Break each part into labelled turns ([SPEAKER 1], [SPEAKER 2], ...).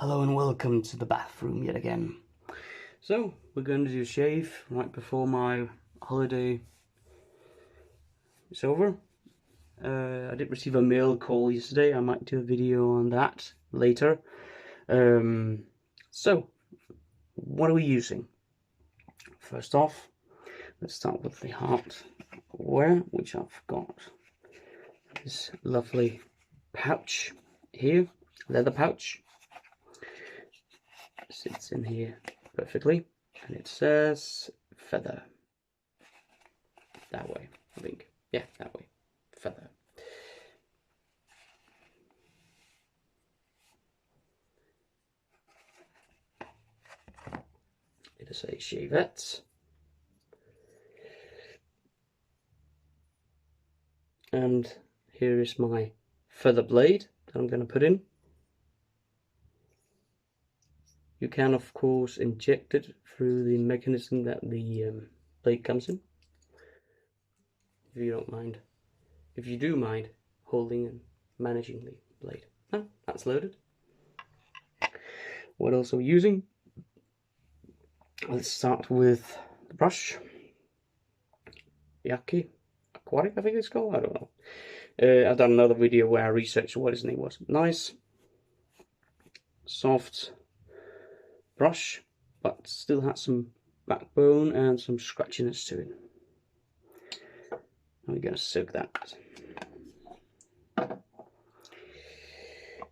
[SPEAKER 1] Hello and welcome to the bathroom yet again. So we're going to do a shave right before my holiday is over. I did receive a mail call yesterday. I might do a video on that later. So what are we using? First off, let's start with the hardware, which I've got this lovely pouch here, leather pouch. Sits in here perfectly, and it says feather. That way, I think. Yeah, that way. Feather. It is a shavette. And here is my feather blade that I'm going to put in. You can, of course, inject it through the mechanism that the blade comes in, if you don't mind. If you do mind holding and managing the blade. Oh, that's loaded. What else are we using? Let's start with the brush. Yaki Aquatic, I think it's called. I don't know. I've done another video where I researched what his name was. Nice, soft brush, but still has some backbone and some scratchiness to it. And we're going to soak that.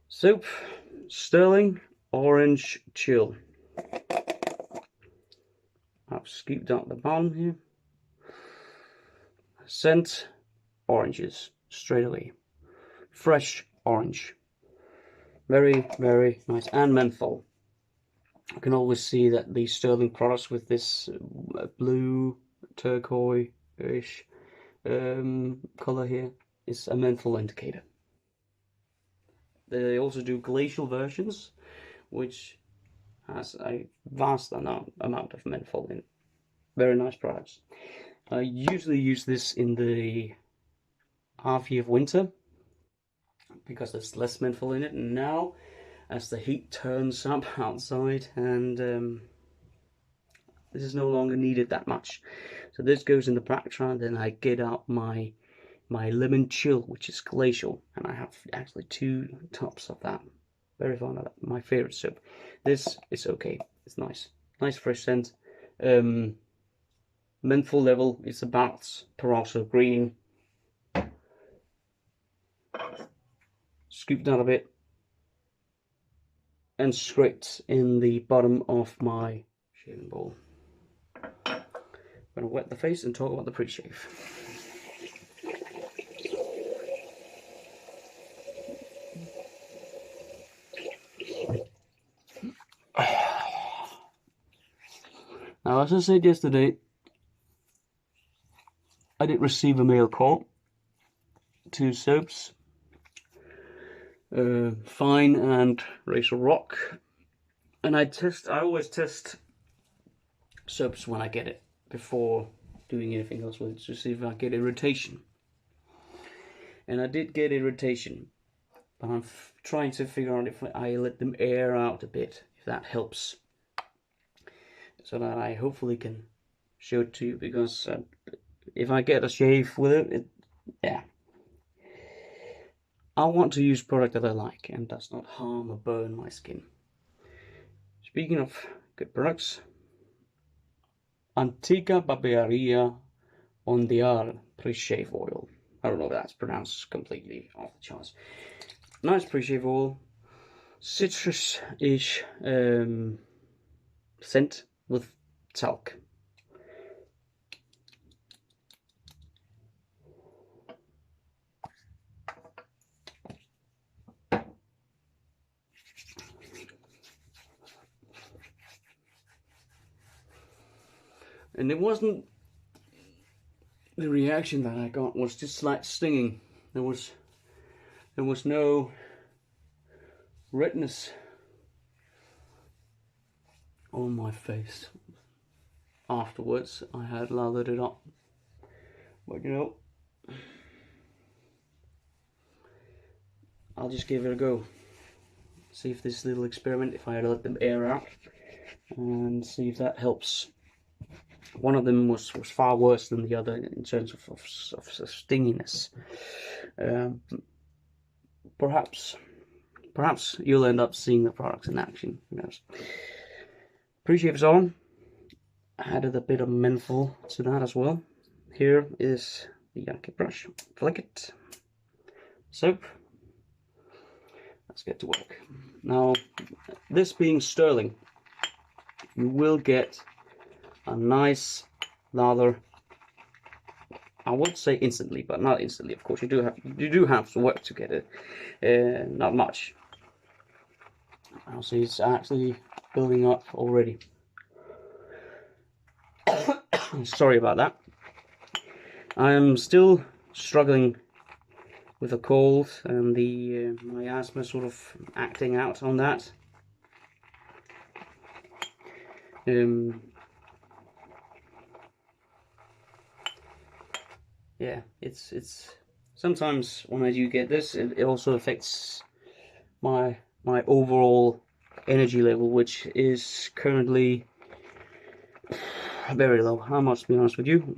[SPEAKER 1] Soap, Sterling Orange Chill. I've scooped out the bottom here. Scent, oranges, straight away. Fresh orange. Very, very nice. And menthol. I can always see that the Sterling products with this blue, turquoise-ish color here is a menthol indicator. They also do glacial versions, which has a vast amount of menthol in it. Very nice products. I usually use this in the half year of winter because there's less menthol in it. And now, as the heat turns up outside, and this is no longer needed that much, so this goes in the background. Then I get out my lemon chill, which is glacial, and I have actually 2 tubs of that. Very fond of that. My favorite soap. This is okay. It's nice fresh scent. Menthol level is about Parazzo green. Scooped out a bit and scraped in the bottom of my shaving bowl. I'm going to wet the face and talk about the pre-shave. Now, as I said yesterday, I did receive a mail call. 2 soaps, Fine and Razor Rock, and I always test soaps when I get it before doing anything else with it to see if I get irritation. And I did get irritation, but I'm trying to figure out if I let them air out a bit, if that helps, so that I hopefully can show it to you, because if I get a shave with it, yeah. I want to use product that I like and does not harm or burn my skin. Speaking of good products, Antica Barberia Ondiar pre-shave oil. I don't know if that's pronounced completely off the charts. Nice pre-shave oil, citrus-ish scent with talc. And it wasn't, the reaction that I got was just slight stinging. There was no redness on my face. Afterwards, I had lathered it up, but you know, I'll just give it a go. see if this little experiment, if I let them air out, and see if that helps. One of them was far worse than the other in terms of stinginess. Perhaps you'll end up seeing the products in action. Who knows? Pre-shave is on. Added a bit of menthol to that as well. Here is the Yankee brush. Flick it. Soap. Let's get to work. Now, this being sterling, you will get a nice lather. I would say instantly, but not instantly. Of course, you do have to work to get it. Not much. I'll see it's actually building up already. Sorry about that. I am still struggling with a cold and the my asthma sort of acting out on that. Yeah, it's sometimes when I do get this, it also affects my overall energy level, which is currently very low. I must be honest with you.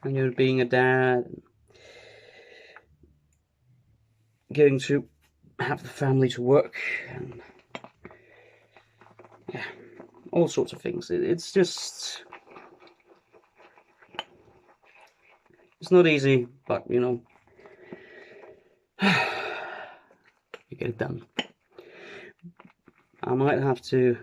[SPEAKER 1] And you're being a dad, getting to have the family to work, and yeah, all sorts of things. It's just, it's not easy, but you know, you get it done. I might have to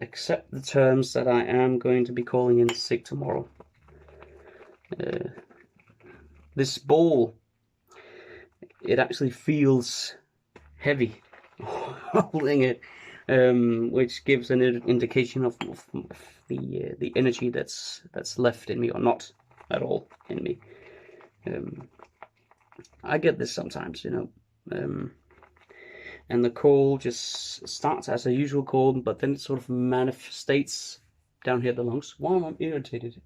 [SPEAKER 1] accept the terms that I am going to be calling in sick tomorrow. This ball, it actually feels heavy holding it, which gives an indication of the energy that's left in me, or not at all in me. I get this sometimes, you know, and the cold just starts as a usual cold, but then it sort of manifestates down here at the lungs. Why am I irritated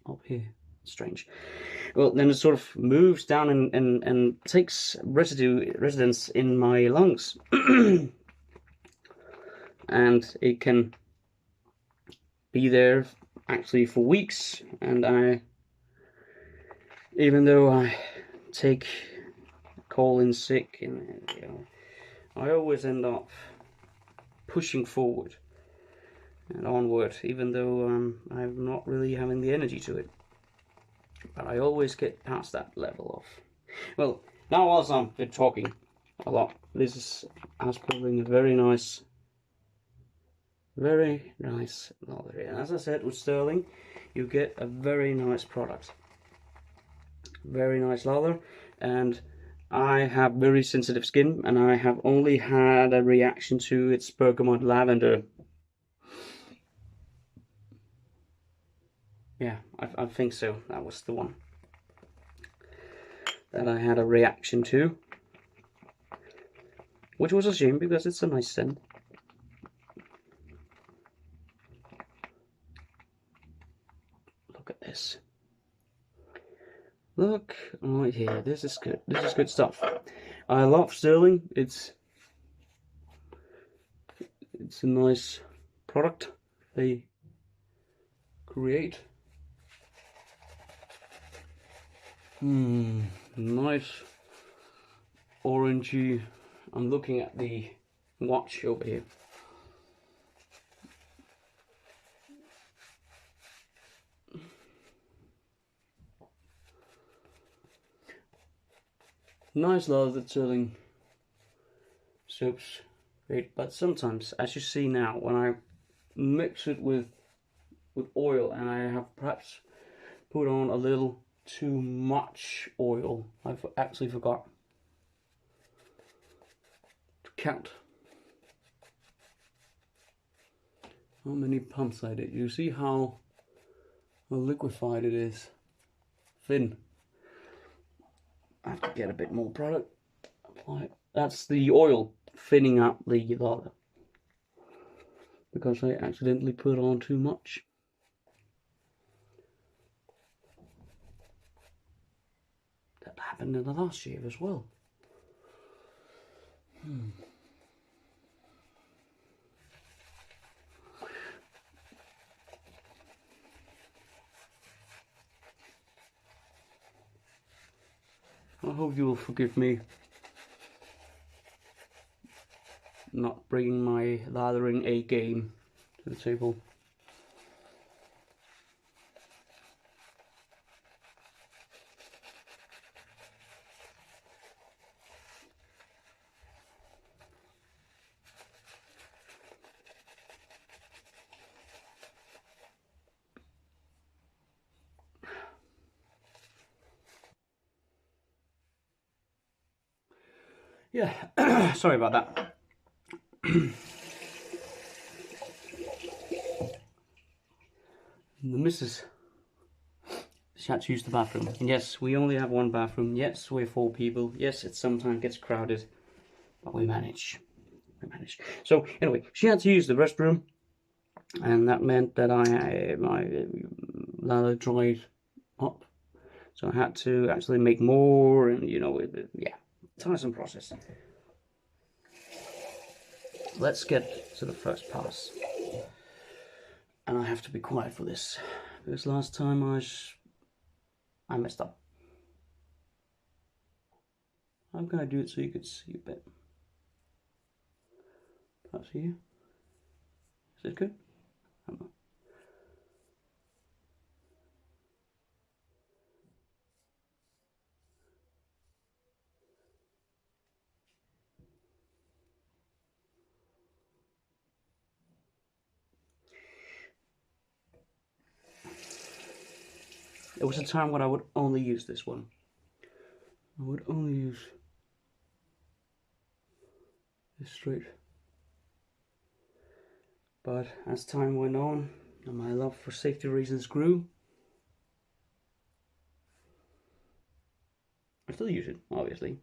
[SPEAKER 1] up here? Strange. Well, then it sort of moves down and takes residence in my lungs. And it can be there actually for weeks, and even though I take call in sick, and you know, I always end up pushing forward and onward, even though I'm not really having the energy to it. But I always get past that level of... Well, now whilst I've been talking a lot, this is us building a very nice lather. And as I said, with sterling, you get a very nice product. Very nice lather, and I have very sensitive skin, and I have only had a reaction to its bergamot lavender. Yeah, I think so. That was the one that I had a reaction to, which was a shame because it's a nice scent. Look at this. Look right here. This is good. This is good stuff. I love sterling. It's a nice product they create. Nice orangey. I'm looking at the watch over here. Nice lathered sterling soaps, great. But sometimes, as you see now, when I mix it with oil, and I have perhaps put on a little too much oil, I've actually forgot to count how many pumps I did. You see how liquefied it is, thin. I have to get a bit more product, apply it. That's the oil thinning out the lather, because I accidentally put on too much. happened in the last shave as well. I hope you will forgive me not bringing my lathering A game to the table. Yeah, sorry about that. The missus, she had to use the bathroom. And yes, we only have one bathroom. Yes, we're 4 people. Yes, it sometimes gets crowded, but we manage. We manage. So anyway, she had to use the restroom, and that meant that my lather dried up. So I had to actually make more, and you know, yeah, tiresome process. Let's get to the first pass. And I have to be quiet for this, because last time I messed up. I'm gonna do it so you could see a bit. Perhaps here. Is it good? I don't know. There was a time when I would only use this one. I would only use this straight. But as time went on, and my love for safety reasons grew, I still use it, obviously.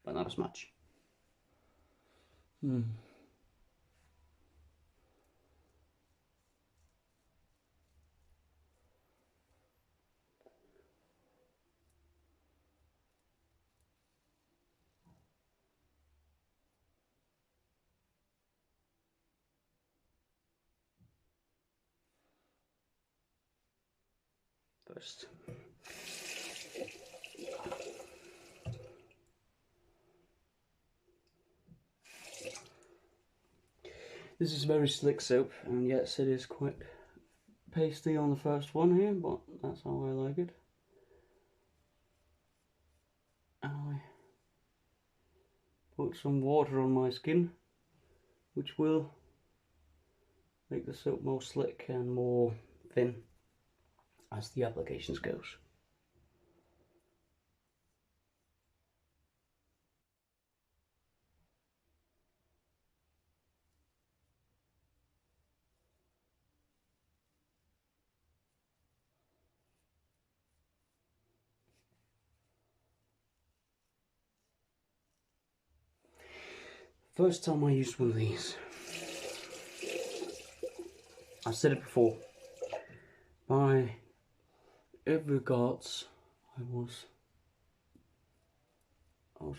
[SPEAKER 1] But not as much. First. This is very slick soap, and yes, it is quite pasty on the first one here, but that's how I like it. I put some water on my skin, which will make the soap more slick and more thin as the applications goes. First time I used one of these, I've said it before, by every gods, I was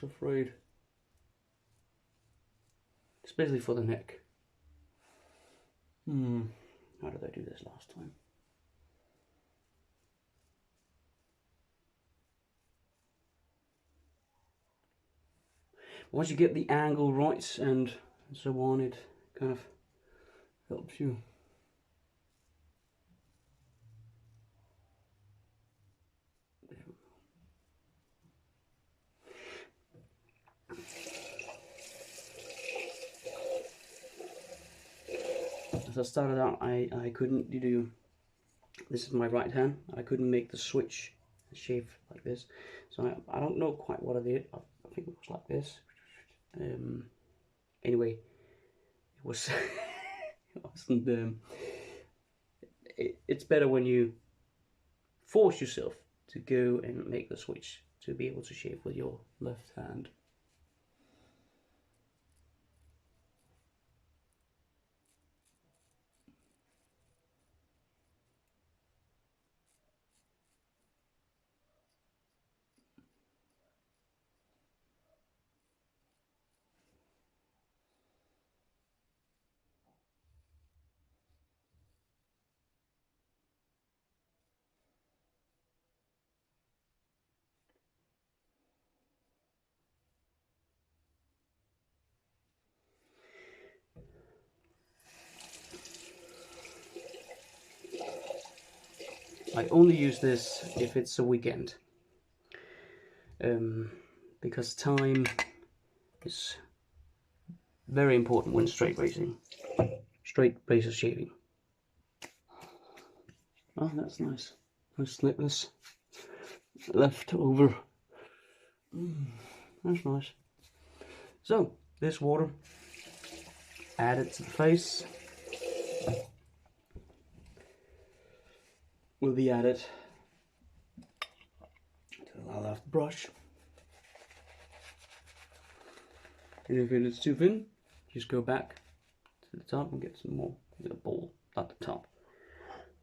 [SPEAKER 1] afraid, especially for the neck. How did I do this last time? Once you get the angle right and so on, it kind of helps you. As I started out, I couldn't do, this is my right hand, I couldn't make the switch shave like this. So I don't know quite what I did. I think it was like this. Anyway, it was it wasn't. It's better when you force yourself to go and make the switch to be able to shave with your left hand. I only use this if it's a weekend, because time is very important when straight razor shaving. Oh, that's nice. Nice slitless left over. That's nice. So this water, add it to the face, will be added to the left brush. And if it is too thin, just go back to the top and get some more with a ball at the top.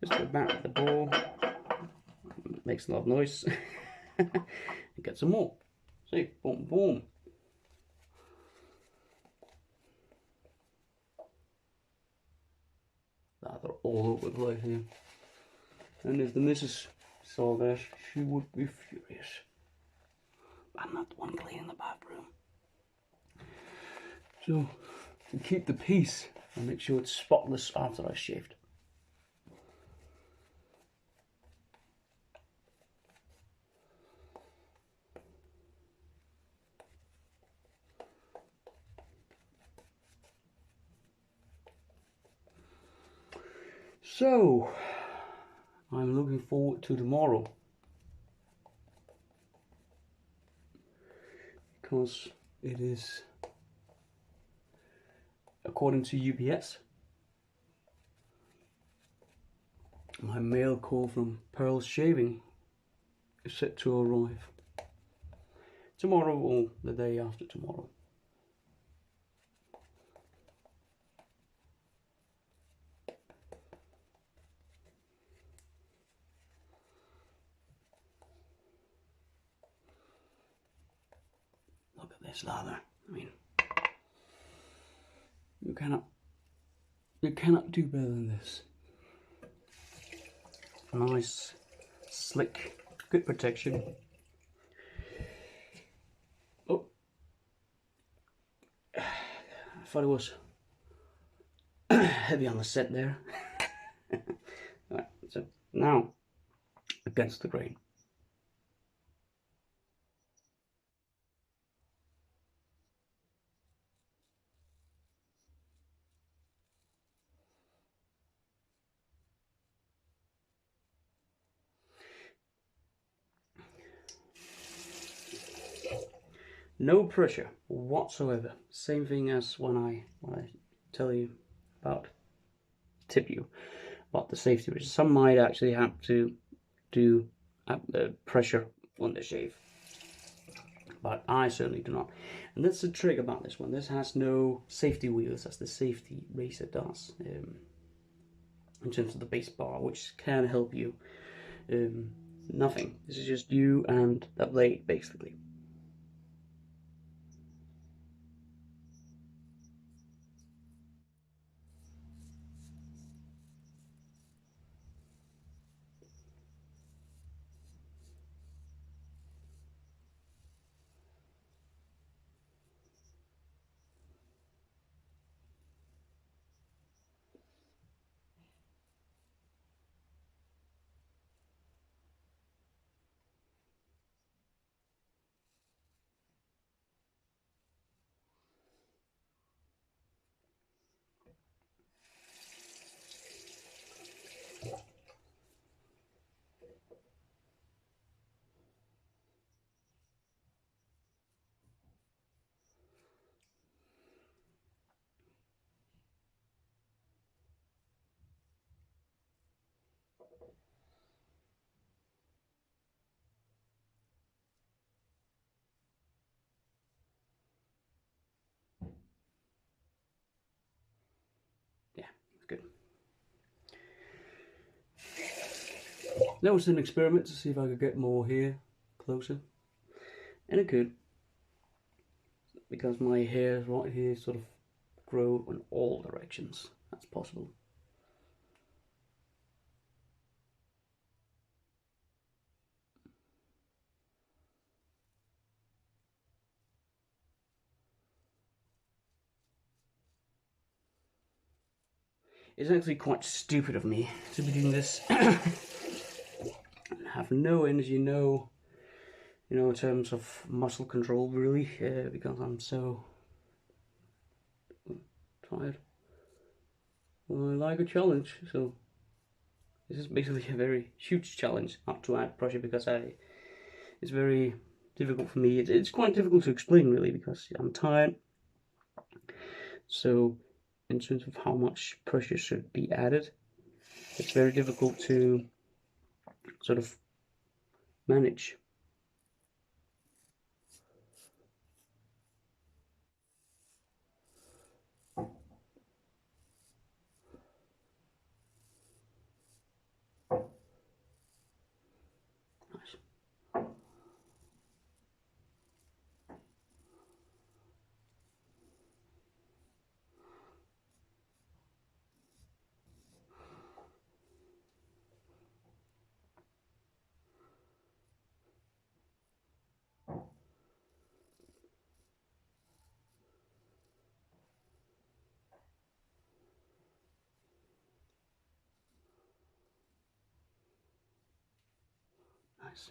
[SPEAKER 1] Just go back with the ball, it makes a lot of noise, and get some more. See, boom, boom. They're all over the place here. And if the missus saw this, she would be furious. I'm not the one cleaning the bathroom. So, to keep the peace, I make sure it's spotless after I shaved. So, I'm looking forward to tomorrow, because it is, according to UPS, my mail call from Pearl's Shaving is set to arrive tomorrow or the day after tomorrow. Look at this lather. I mean, you cannot do better than this. Nice, slick, good protection. Oh, I thought it was heavy on the set there. Alright, so now against the grain. No pressure whatsoever. Same thing as when I tell you about, tip you about the safety risks. Some might actually have to do pressure on the shave, but I certainly do not. And that's the trick about this one. This has no safety wheels as the safety razor does, in terms of the base bar, which can help you. Nothing. This is just you and the blade, basically. Yeah, good. That was an experiment to see if I could get more hair closer, and it could, because my hair right here sort of grow in all directions. That's possible. It's actually quite stupid of me to be doing this have no energy, no, in terms of muscle control really, because I'm so tired. Well, I like a challenge, so this is basically a very huge challenge, not to add pressure, because it's very difficult for me. It's quite difficult to explain really, because I'm tired. So in terms of how much pressure should be added, it's very difficult to sort of manage. Nice. Nice.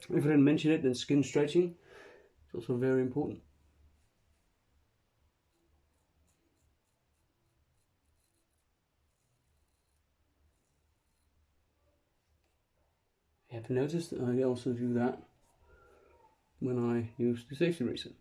[SPEAKER 1] If I didn't mention it, then skin stretching is also very important. You have noticed that I also do that when I use the safety razor.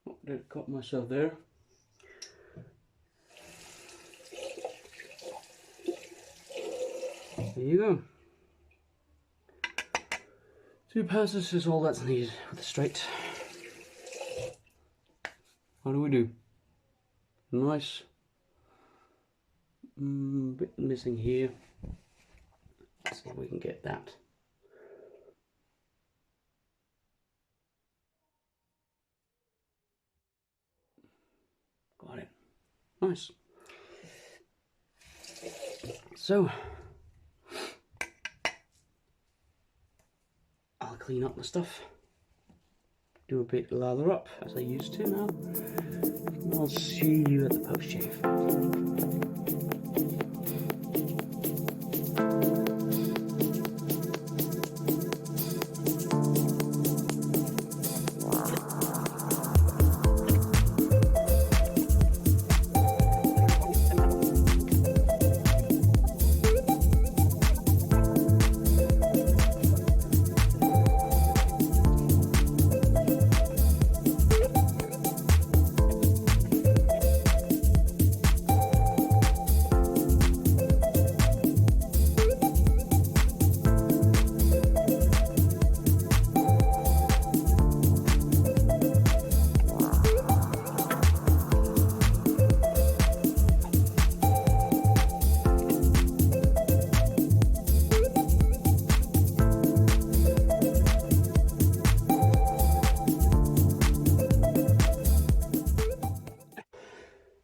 [SPEAKER 1] Oh, did cut myself there. There you go. 2 passes is all that's needed with the straight. How do we do? Nice. Bit missing here. Let's see if we can get that. Got it. Nice. So I'll clean up the stuff, do a bit lather up as I used to now, and I'll see you at the post shave.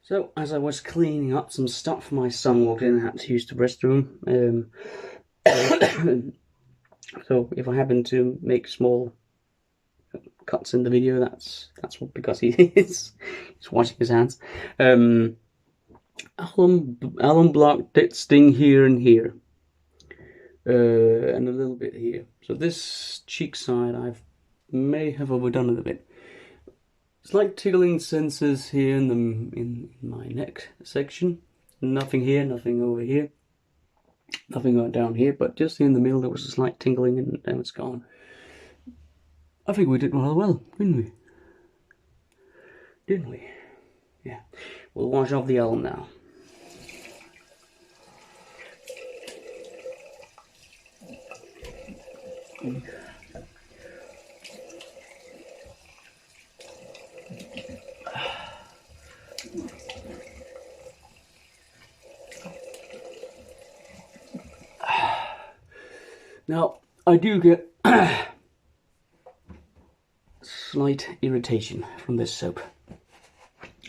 [SPEAKER 1] So, as I was cleaning up some stuff, my son walked in and had to use the restroom. So, if I happen to make small cuts in the video, that's because he's washing his hands. Alum block did sting here and here, and a little bit here. So this cheek side I may have overdone it a bit. It's like tickling sensors here in my neck section. Nothing here, nothing over here. Nothing went down here, but just in the middle there was a slight tingling and then it's gone. I think we did rather well, didn't we? Didn't we? Yeah. We'll wash off the elm now. Now, I do get slight irritation from this soap.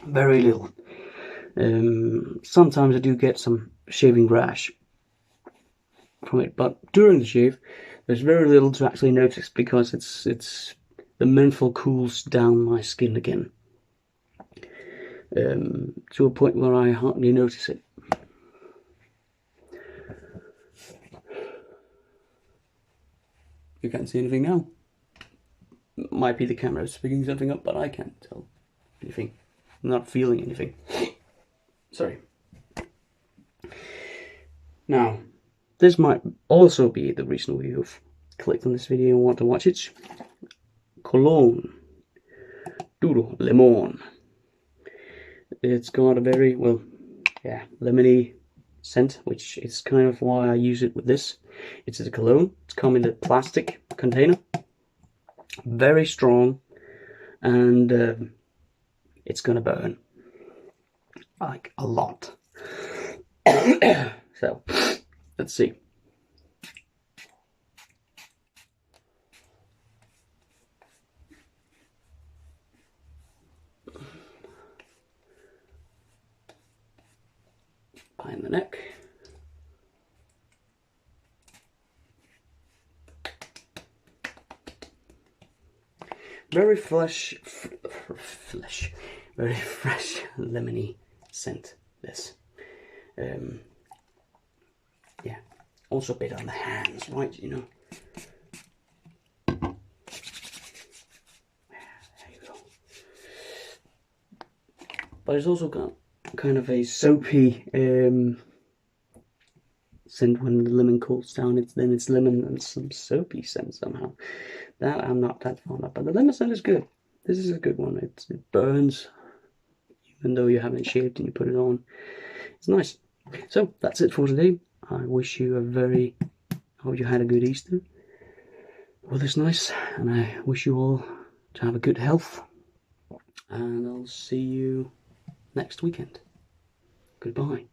[SPEAKER 1] Very little. Sometimes I do get some shaving rash from it, but during the shave, there's very little to actually notice because it's the menthol cools down my skin again, to a point where I hardly notice it. You can't see anything now. Might be the camera picking something up, but I can't tell anything. I'm not feeling anything. Sorry. Now, this might also be the reason why you've clicked on this video and want to watch it. Cologne Duro Lemon. It's got a very, well, yeah, lemony scent, which is kind of why I use it with this. It's a cologne. It's come in a plastic container. Very strong, and it's gonna burn like a lot. So let's see. Behind the neck. Very very fresh lemony scent. This, yeah, also a bit on the hands, right? You know. There you go. But it's also got kind of a soapy scent when the lemon cools down. It's lemon and some soapy scent somehow. That I'm not that fond of, but the lemon scent is good. This is a good one. It burns, even though you haven't shaved and you put it on. It's nice. So that's it for today. I wish you hope you had a good Easter. Weather's nice, and I wish you all to have a good health. And I'll see you next weekend. Goodbye.